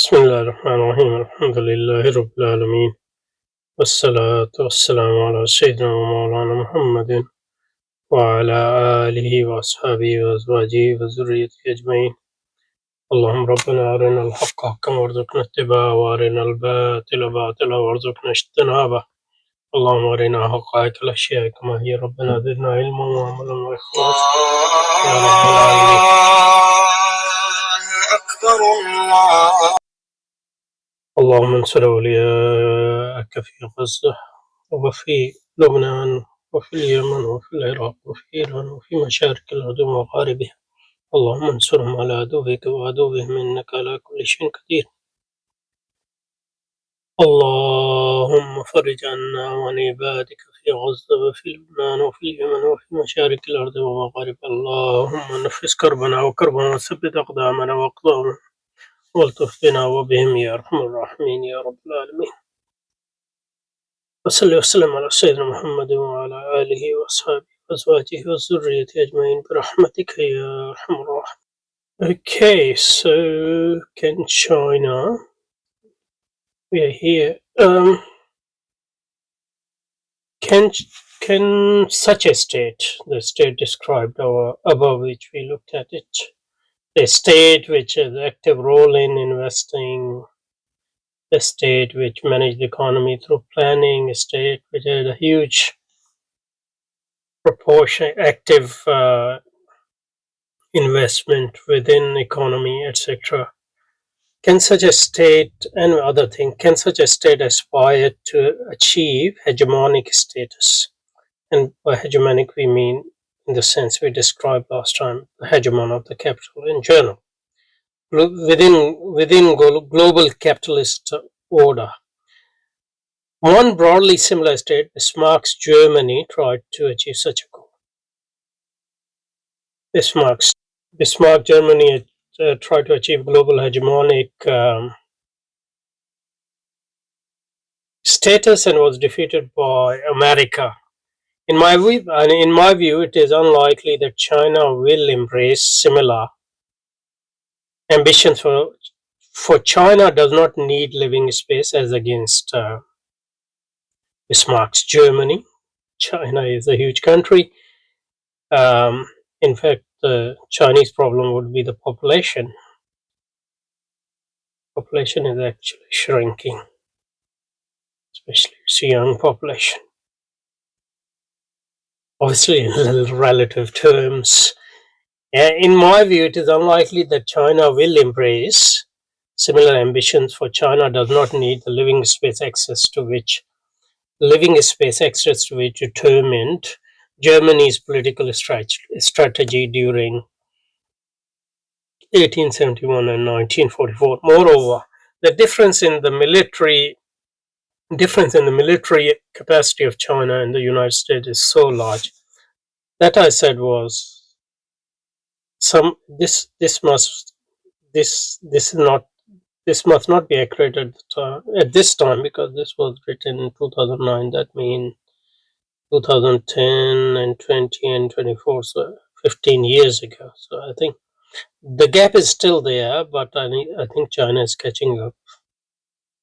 بسم الله الرحمن الرحيم الحمد لله رب العالمين والصلاة والسلام على سيدنا ومولانا محمد وعلى آله وأصحابه وأزواجه وذريته أجمعين. اللهم ربنا أرنا الحق حقا وارزقنا اتباعه وأرنا الباطل باطلا وارزقنا اجتنابه. اللهم أرنا حقائق الأشياء كما هي. ربنا زدنا علما وعملا وإخلاصا يا رب العالمين. أكبر الله. اللهم انصر أولياءك في غزة وفي لبنان وفي اليمن وفي العراق وفي إيران وفي مشارق الأرض ومغاربها. اللهم انصرهم على عدوك وعدوهم إنك على كل شيء قدير. اللهم فرج عنا وعن عبادك في غزة وفي لبنان وفي اليمن وفي مشارق الأرض ومغاربها. اللهم نفس كربنا وكربنا وثبت أقدامنا وأقدامهم والطف بنا وبهم يا أرحم الراحمين يا رب العالمين. وصلى وسلم على سيدنا محمد وعلى آله وأصحابه وأزواجه وذريته أجمعين برحمتك يا أرحم الراحمين. Okay, so can China, we are here. Can such a state, the state described above which we looked at it, a state which has active role in investing, a state which managed the economy through planning, a state which had a huge proportion active investment within economy, etc. Can such a state and other thing, can such a state aspire to achieve hegemonic status? And by hegemonic we mean, in the sense we described last time, the hegemon of the capital in general. Within global capitalist order. One broadly similar state, Bismarck's Germany, tried to achieve such a goal. Bismarck Germany tried to achieve global hegemonic status and was defeated by America. In my view, it is unlikely that China will embrace similar ambitions. For China does not need living space as against Bismarck's Germany. China is a huge country. In fact, the Chinese problem would be the population. Population is actually shrinking, especially its young population. Obviously, in relative terms, in my view, it is unlikely that China will embrace similar ambitions, for China does not need the living space access to which determined Germany's political strategy during 1871 and 1944. Moreover, the difference in the military capacity of China and the United States is so large. That I said was this must not be accurate at this time, because this was written in 2009. That means 2010 and 20 and 24, so 15 years ago. So I think the gap is still there, but I think China is catching up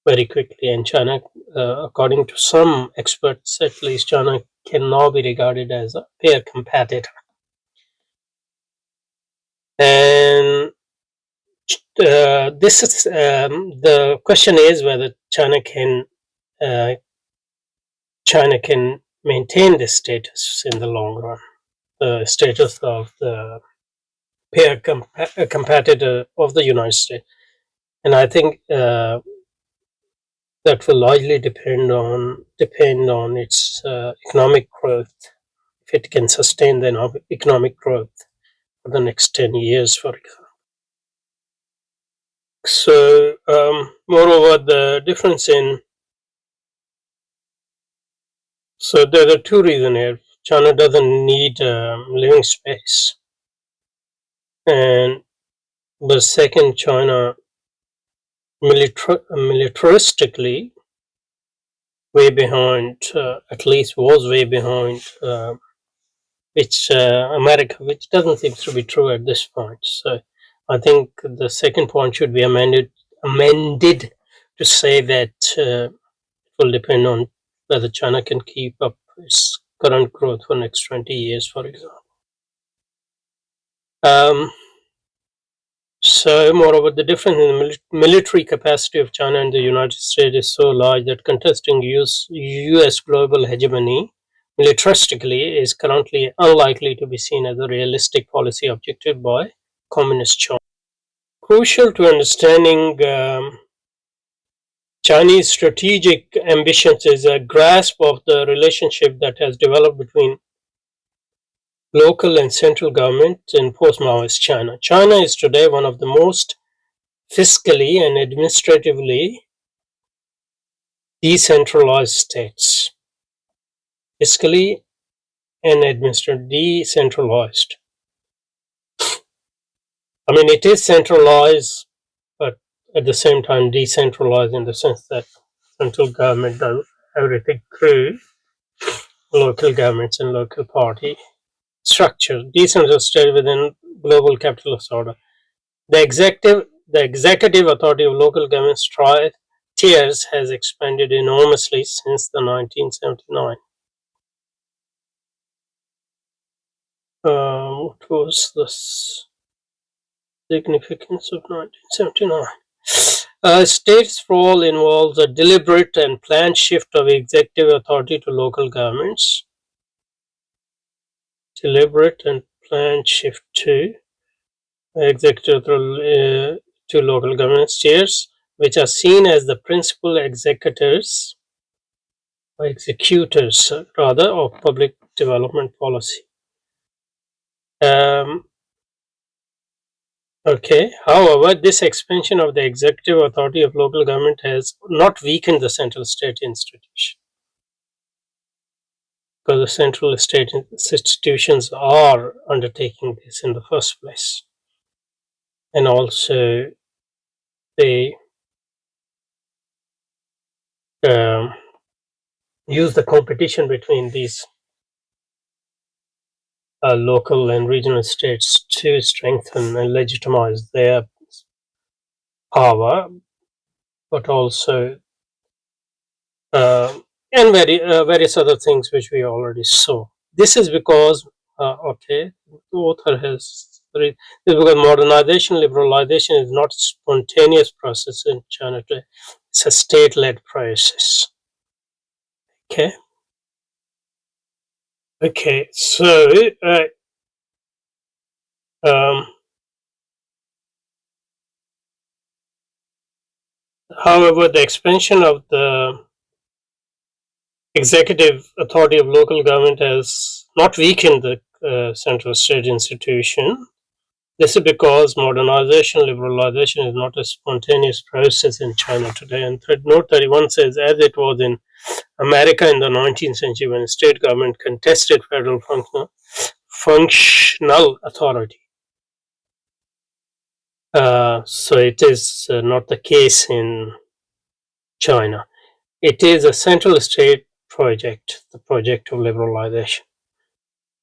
very quickly. And China, according to some experts at least, China can now be regarded as a peer competitor. And this is the question is whether China can maintain this status in the long run, the status of the peer competitor of the United States. And I think that will largely depend on its economic growth, if it can sustain the economic growth for the next 10 years, for example. So, moreover, the difference so there are two reasons here. China doesn't need living space, and the second, China militaristically way behind, at least was way behind, America, which doesn't seem to be true at this point. So I think the second point should be amended amended to say that it will depend on whether China can keep up its current growth for next 20 years, for example. So, moreover, the difference in the military capacity of China and the United States is so large that contesting US global hegemony militaristically is currently unlikely to be seen as a realistic policy objective by Communist China. Crucial to understanding Chinese strategic ambitions is a grasp of the relationship that has developed between local and central government in post-Maoist China. China is today one of the most fiscally and administratively decentralized states. Fiscally and administratively decentralized. I mean, it is centralized, but at the same time decentralized in the sense that central government does everything through local governments and local party structure. Decentralized state within global capitalist order. The executive authority of local governments tiers has expanded enormously since the 1979. What was the significance of 1979? States' role involves a deliberate and planned shift of executive authority to local governments. Deliberate and planned shift to executive to local government tiers, which are seen as the principal executors rather of public development policy. Okay. However, this expansion of the executive authority of local government has not weakened the central state institution, because the central state institutions are undertaking this in the first place, and also they use the competition between these local and regional states to strengthen and legitimize their power, but also and various other things which we already saw. This is because the author has this is because modernization, liberalization is not a spontaneous process in China today. It's a state-led process. Okay. So however, the expansion of the executive authority of local government has not weakened the central state institution. This is because modernization, liberalization is not a spontaneous process in China today. And note 31 says, as it was in America in the 19th century when state government contested federal functional authority. So it is not the case in China. It is a central state project, the project of liberalization.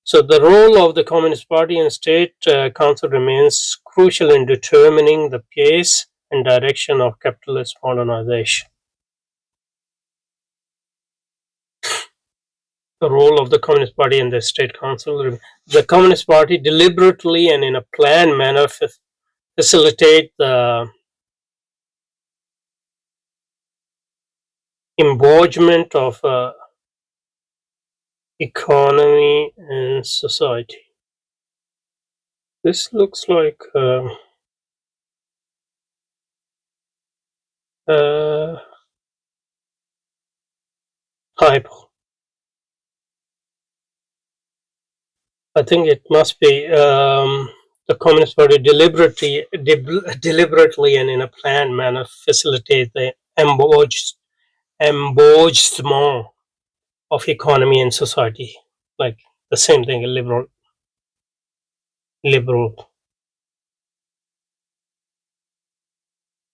So the role of the Communist Party and State Council remains crucial in determining the pace and direction of capitalist modernization. The role of the Communist Party and the State Council. The Communist Party deliberately and in a planned manner facilitate the embodiment of economy and society. This looks like typo. I think it must be the Communist Party deliberately and in a planned manner facilitate the embodiment of economy and society, like the same thing, a liberal,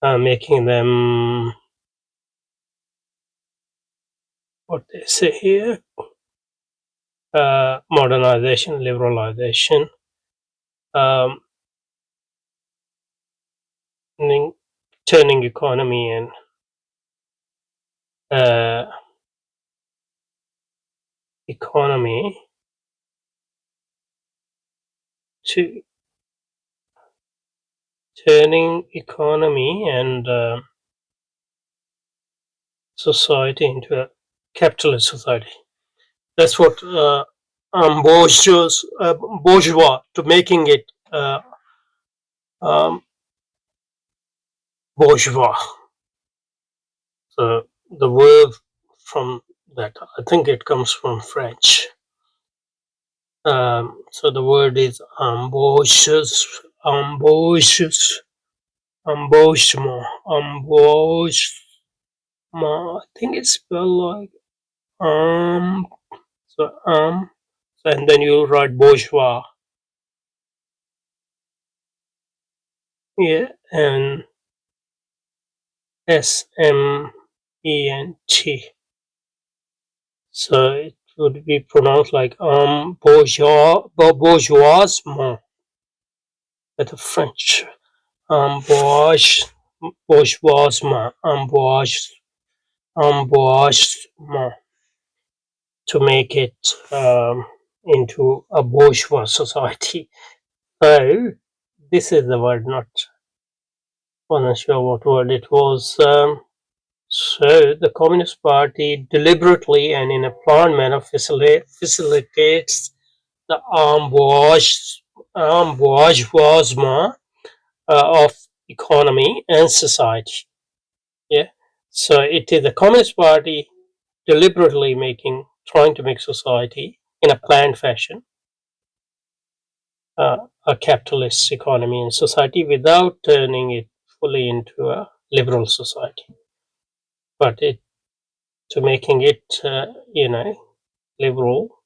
making them what they say here, modernization, liberalization, turning economy and economy to turning economy and society into a capitalist society. That's what bourgeois to making it um, bourgeois. So the word from that, I think it comes from French. So the word is embauches, embauchement, embauchement. I think it's spelled like so so, and then you write bourgeois, yeah, and SMENT. So it would be pronounced like bourgeoisement, at the French. Bourgeoisement, bourgeoisement, to make it into a bourgeois society. So this is the word, not wasn't sure what word it was. So the Communist Party deliberately and in a planned manner facilitates the bourgeoisement of economy and society. Yeah. So it is the Communist Party deliberately trying to make society in a planned fashion a capitalist economy and society without turning it fully into a liberal society, but it to making it liberal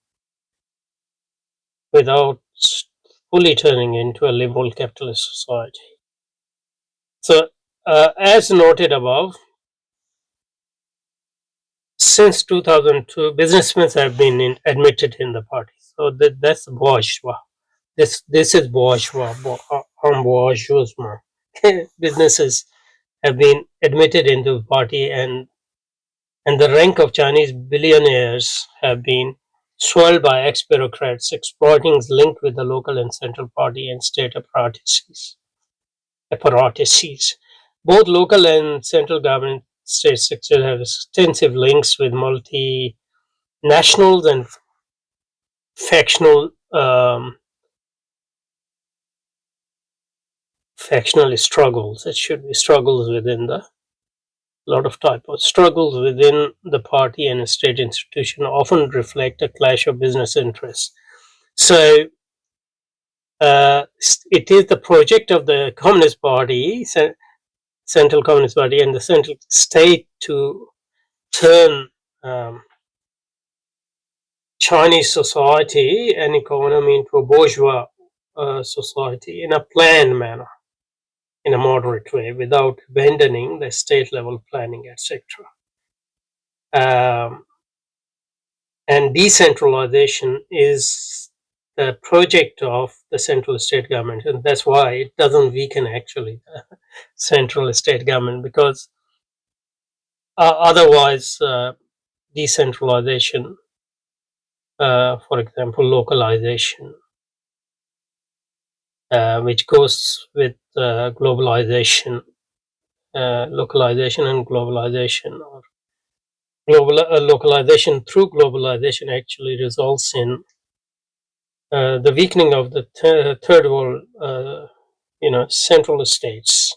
without fully turning into a liberal capitalist society. So, as noted above, since 2002, businessmen have been admitted in the party. So that's bourgeois. This is bourgeois, bourgeoism. Businesses have been admitted into the party, and the rank of Chinese billionaires have been swelled by ex-bureaucrats exploiting linked with the local and central party and state apparatuses. Both local and central government state sector have extensive links with multinationals and factional factional struggles. It should be struggles within the lot of typos. Struggles within the party and state institution often reflect a clash of business interests. So it is the project of the Communist Party, Central Communist Party, and the central state to turn Chinese society and economy into a bourgeois society in a planned manner, in a moderate way, without abandoning the state level planning, etc. And decentralization is the project of the central state government, and that's why it doesn't weaken actually the central state government, because otherwise decentralization, for example localization, which goes with globalization, localization and globalization, or localization through globalization actually results in the weakening of the third world, central states.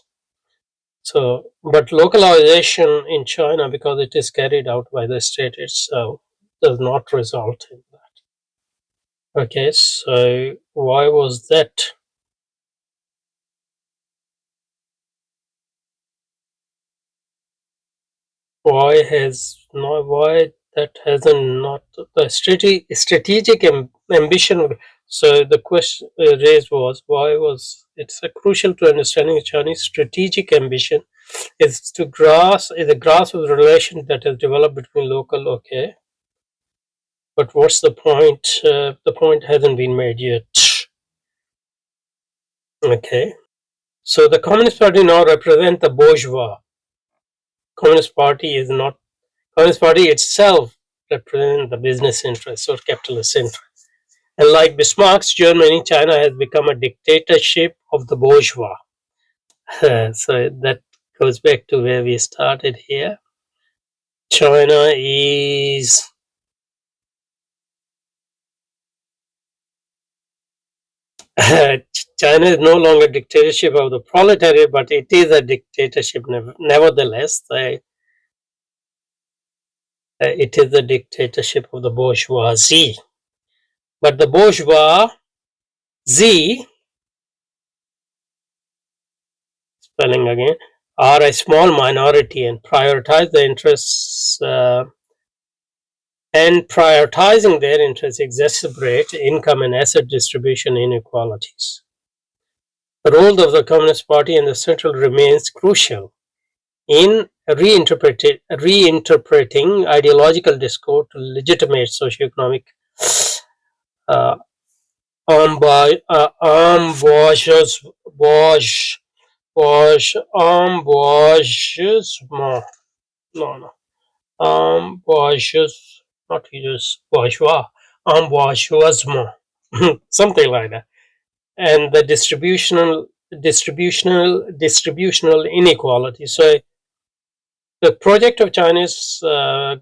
So, but localization in China, because it is carried out by the state itself, does not result in that. Okay, so why was that? Why that hasn't not the strategic ambition? So the question raised was, why was it's a crucial to understanding Chinese strategic ambition is to grasp is a grasp of the relation that has developed between local. Okay, but what's the point? The point hasn't been made yet. Okay, So the Communist Party now represents the bourgeois. Communist Party is not Communist Party itself represents the business interests or capitalist interests. And like Bismarck's Germany, China has become a dictatorship of the bourgeois. So that goes back to where we started here. China is China is no longer dictatorship of the proletariat, but it is a dictatorship nevertheless. It is the dictatorship of the bourgeoisie. But the bourgeoisie, spelling again, are a small minority and prioritize the interests and prioritizing their interests exacerbate income and asset distribution inequalities. The role of the Communist Party and the Central remains crucial in reinterpreting ideological discourse to legitimate socioeconomic uh, bourgeoisement. No. Bourgeois, not just bourgeois, bourgeoisement, something like that. And the distributional inequality. So the project of China is the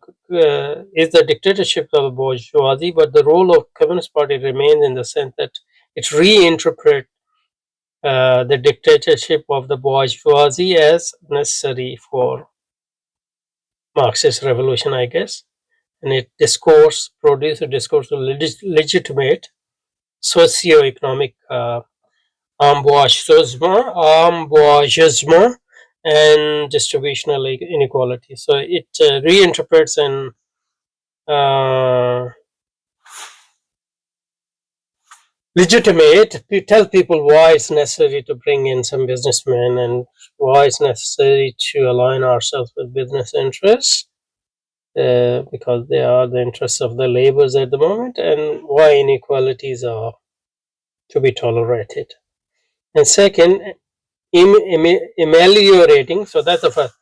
dictatorship of the bourgeoisie, but the role of Communist Party remains in the sense that it reinterprets the dictatorship of the bourgeoisie as necessary for Marxist revolution, I guess, and it produces a discourse to legitimate socio-economic bourgeoism and distributional inequality. So it reinterprets and legitimate, tell people why it's necessary to bring in some businessmen and why it's necessary to align ourselves with business interests. Because they are the interests of the laborers at the moment, and why inequalities are to be tolerated. And second, ameliorating, so that's the first,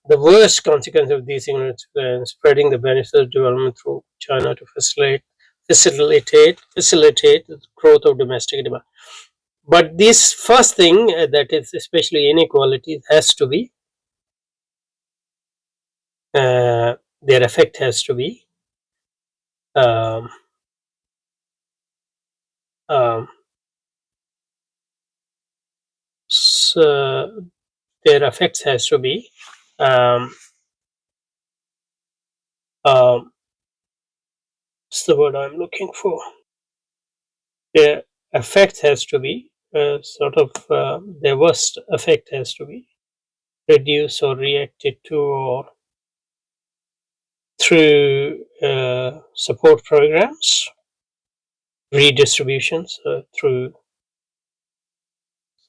the worst consequence of these ignorance and spreading the benefits of development through China to facilitate the growth of domestic demand. But this first thing, that is especially inequality, has to be their effect has to be um, so their effects has to be what's the word I'm looking for? Their effect has to be their worst effect has to be reduced or reacted to or through support programs, redistributions through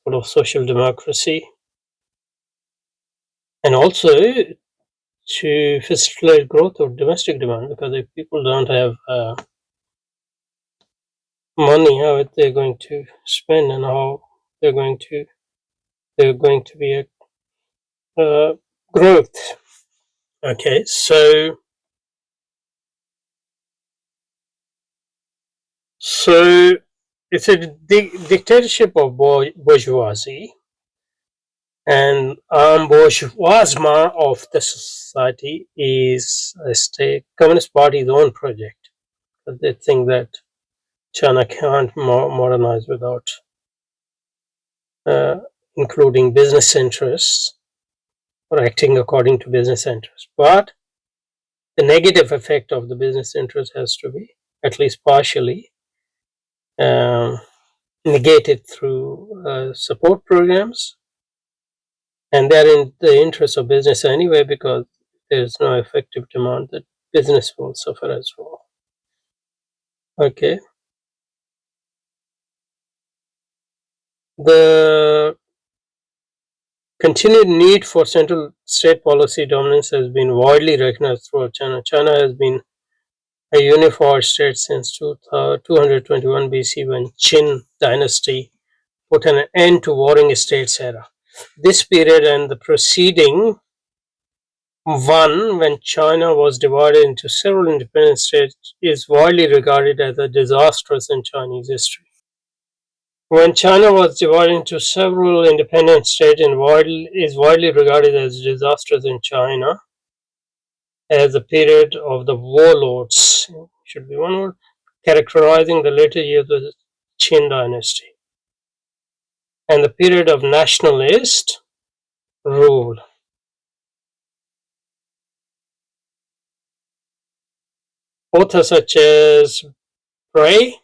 sort of social democracy, and also to facilitate growth of domestic demand, because if people don't have money, how they're going to spend and how they're going to be a growth. Okay, so it's a dictatorship of bourgeoisie, and bourgeoisement of the society is a state Communist Party's own project. They think that China can't modernize without including business interests or acting according to business interests. But the negative effect of the business interest has to be, at least partially, negated through support programs, and they're in the interest of business anyway, because there's no effective demand, that business will suffer as well. Okay. The continued need for central state policy dominance has been widely recognized throughout China. China has been a unified state since 221 BC, when Qin dynasty put an end to warring states era. This period and the preceding one, when China was divided into several independent states, is widely regarded as a disastrous in Chinese history. When China was divided into several independent states and is widely regarded as disastrous in China as a period of the warlords, should be one word, characterizing the later years of the Qin dynasty, and the period of nationalist rule. Authors such as Bray,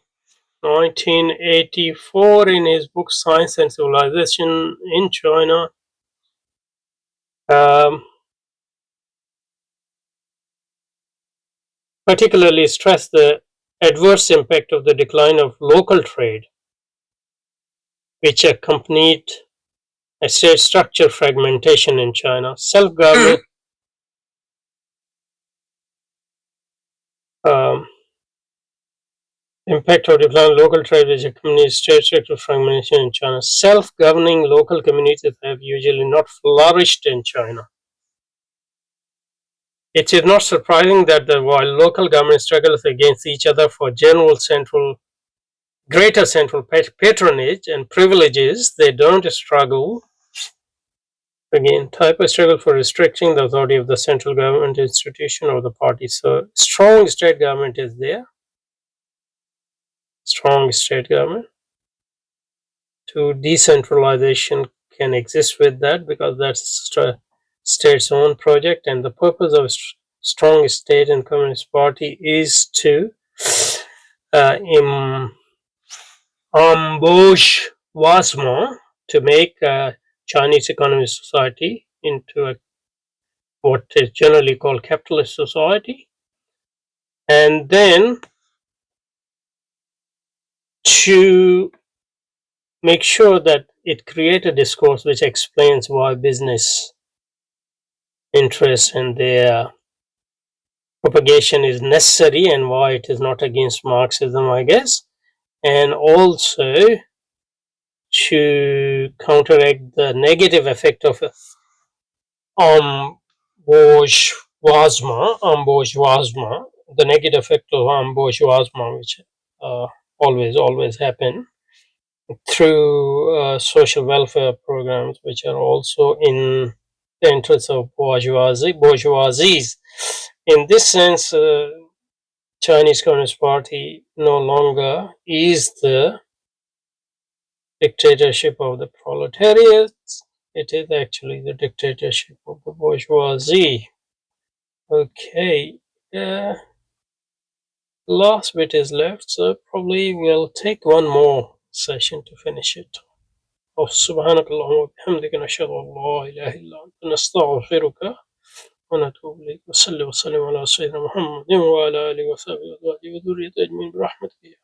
1984, in his book Science and Civilization in China, particularly stressed the adverse impact of the decline of local trade, which accompanied a state structure fragmentation in China. Self-government impact of decline of local trade, which accompanies state structure fragmentation in China. Self-governing local communities have usually not flourished in China. It is not surprising that while local government struggles against each other for greater central patronage and privileges, they don't struggle. Again, type of struggle for restricting the authority of the central government institution or the party. So, strong state government is there. Strong state government. To decentralization can exist with that because that's state's own project, and the purpose of strong state and communist party is to bourgeoisie, to make Chinese economic society into what is generally called capitalist society, and then to make sure that it creates a discourse which explains why business interests and their propagation is necessary and why it is not against Marxism, I guess, and also to counteract the negative effect of bourgeoisie, the negative effect of bourgeoisie, which always happen through social welfare programs, which are also in the interests of bourgeoisies. In this sense, Chinese Communist Party no longer is the dictatorship of the proletariat. It is actually the dictatorship of the bourgeoisie. Okay, last bit is left, so probably we'll take one more session to finish it. سبحانك اللهم وبحمدك نشهد أن لا إله إلا أنت نستغفرك ونتوب إليك وصلي وسلم على سيدنا محمد وعلى آله وصحبه وأزواجه وذريته أجمعين برحمتك.